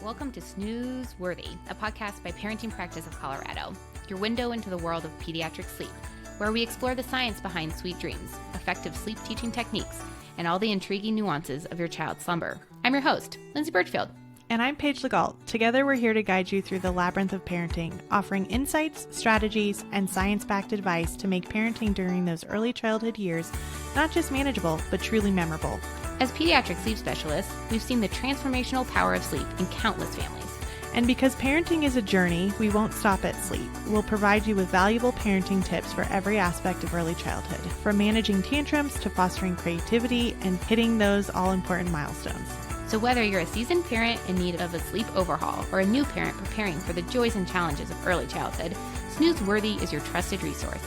Welcome to Snooze Worthy, a podcast by Parenting Practice of Colorado, your window into the world of pediatric sleep, where we explore the science behind sweet dreams, effective sleep teaching techniques, and all the intriguing nuances of your child's slumber. I'm your host, Lindsay Birchfield. And I'm Paige Legault. Together, we're here to guide you through the labyrinth of parenting, offering insights, strategies, and science-backed advice to make parenting during those early childhood years not just manageable, but truly memorable. As pediatric sleep specialists, we've seen the transformational power of sleep in countless families. And because parenting is a journey, we won't stop at sleep. We'll provide you with valuable parenting tips for every aspect of early childhood, from managing tantrums to fostering creativity and hitting those all-important milestones. So whether you're a seasoned parent in need of a sleep overhaul or a new parent preparing for the joys and challenges of early childhood, Snooze Worthy is your trusted resource.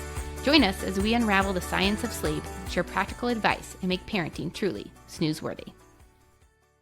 Join us as we unravel the science of sleep, share practical advice, and make parenting truly snooze-worthy.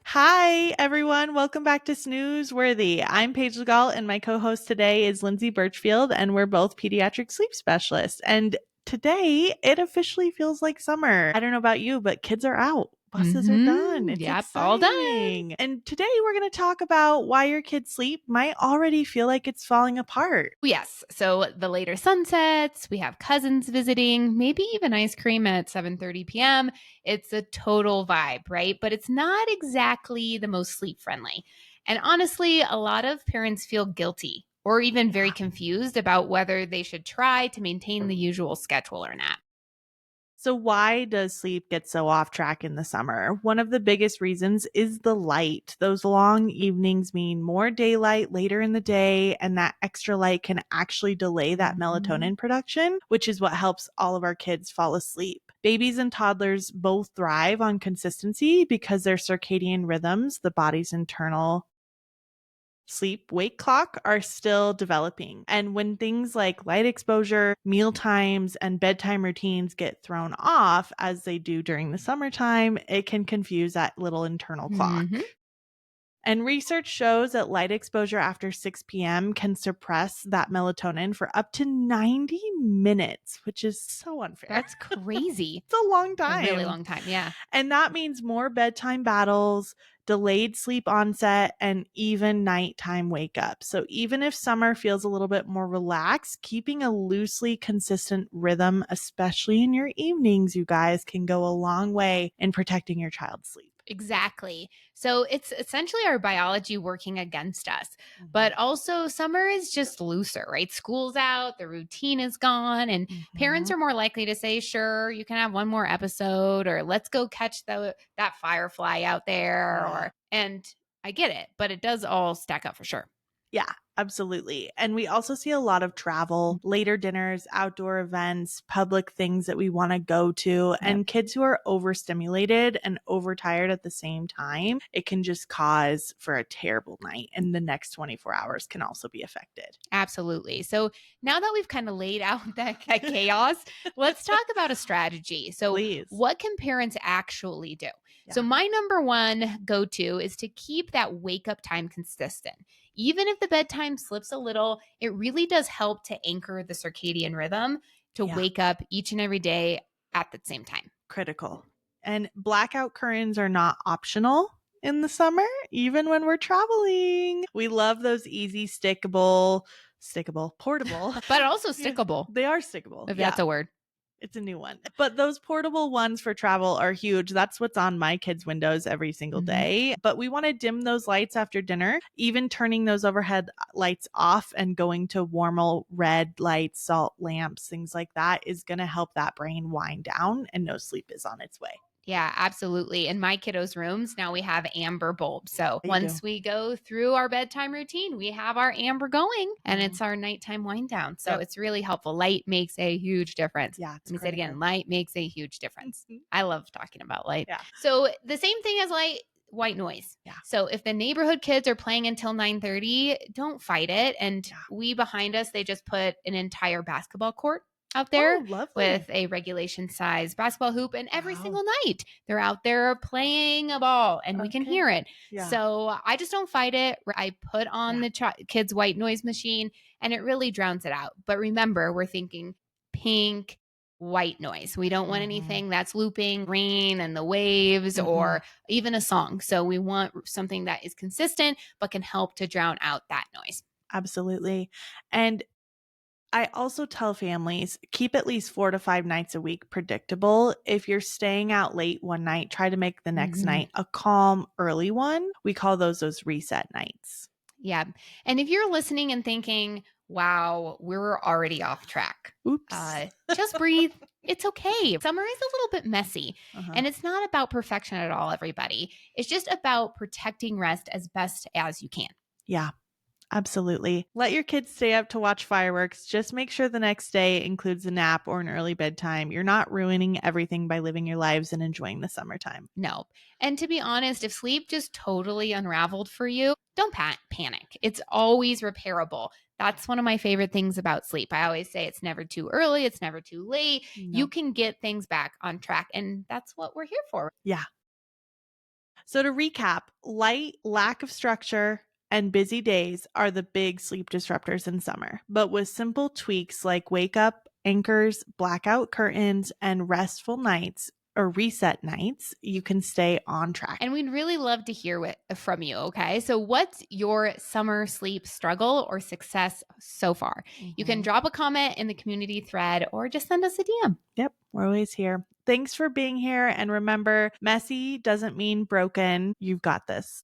Hi, everyone. Welcome back to Snooze Worthy. I'm Paige Legault, and my co-host today is Lindsay Birchfield, and we're both pediatric sleep specialists. And today, it officially feels like summer. I don't know about you, but kids are out. Buses are done. It's Yep, exciting. all done. And today we're going to talk about why your kids' sleep might already feel like it's falling apart. Yes, so the later sunsets, we have cousins visiting, maybe even ice cream at 7:30 p.m. It's a total vibe, right? But it's not exactly the most sleep friendly. And honestly, a lot of parents feel guilty or even very confused about whether they should try to maintain the usual schedule or not. So why does sleep get so off track in the summer? One of the biggest reasons is the light. Those long evenings mean more daylight later in the day, and that extra light can actually delay that melatonin production, which is what helps all of our kids fall asleep. Babies and toddlers both thrive on consistency because their circadian rhythms, the body's internal sleep-wake clock, are still developing. And when things like light exposure, meal times, and bedtime routines get thrown off, as they do during the summertime, it can confuse that little internal clock. And research shows that light exposure after 6 p.m. can suppress that melatonin for up to 90 minutes, which is so unfair. That's crazy. It's a long time. A really long time, yeah. And that means more bedtime battles, delayed sleep onset, and even nighttime wake up. So even if summer feels a little bit more relaxed, keeping a loosely consistent rhythm, especially in your evenings, you guys, can go a long way in protecting your child's sleep. Exactly. So it's essentially our biology working against us. But also summer is just looser, right? School's out, the routine is gone, and parents are more likely to say, sure, you can have one more episode, or let's go catch that firefly out there. And I get it, but it does all stack up for sure. Yeah, absolutely. And we also see a lot of travel, later dinners, outdoor events, public things that we want to go to, and kids who are overstimulated and overtired at the same time. It can just cause for a terrible night, and the next 24 hours can also be affected. Absolutely. So now that we've kind of laid out that chaos, let's talk about a strategy. So what can parents actually do? So my number one go-to is to keep that wake up time consistent. Even if the bedtime slips a little, it really does help to anchor the circadian rhythm to wake up each and every day at the same time. Critical. And blackout curtains are not optional in the summer, even when we're traveling. We love those easy portable. But also stickable. They are stickable. If that's a word. It's a new one. But those portable ones for travel are huge. That's what's on my kids' windows every single day. But we want to dim those lights after dinner. Even turning those overhead lights off and going to warmer red lights, salt lamps, things like that is going to help that brain wind down and no sleep is on its way. Yeah, absolutely. In my kiddos' rooms, now we have amber bulbs. So once we go through our bedtime routine, we have our amber going and it's our nighttime wind down. So it's really helpful. Light makes a huge difference. Yeah. Let me say it again. Light makes a huge difference. I love talking about light. Yeah. So the same thing as light, white noise. Yeah. So if the neighborhood kids are playing until 9:30, don't fight it. And we behind us, they just put an entire basketball court out there with a regulation size basketball hoop, and every single night they're out there playing a ball and we can hear it. So I just don't fight it. I put on the kids' white noise machine and it really drowns it out. But remember, we're thinking pink, white noise. We don't want anything that's looping rain and the waves or even a song. So we want something that is consistent but can help to drown out that noise. Absolutely. And I also tell families keep at least 4 to 5 nights a week predictable. If you're staying out late one night, try to make the next night a calm, early one. We call those reset nights. Yeah. And if you're listening and thinking, wow, we're already off track, Oops. just breathe. It's okay. Summer is a little bit messy, and it's not about perfection at all, everybody. It's just about protecting rest as best as you can. Yeah. Absolutely. Let your kids stay up to watch fireworks. Just make sure the next day includes a nap or an early bedtime. You're not ruining everything by living your lives and enjoying the summertime. No. And to be honest, if sleep just totally unraveled for you, don't panic. It's always repairable. That's one of my favorite things about sleep. I always say it's never too early, it's never too late. You can get things back on track, and that's what we're here for. Yeah. So to recap, light, lack of structure, and busy days are the big sleep disruptors in summer. But with simple tweaks like wake up, anchors, blackout curtains, and restful nights or reset nights, you can stay on track. And we'd really love to hear from you, okay? So what's your summer sleep struggle or success so far? You can drop a comment in the community thread or just send us a DM. Yep, we're always here. Thanks for being here. And remember, messy doesn't mean broken. You've got this.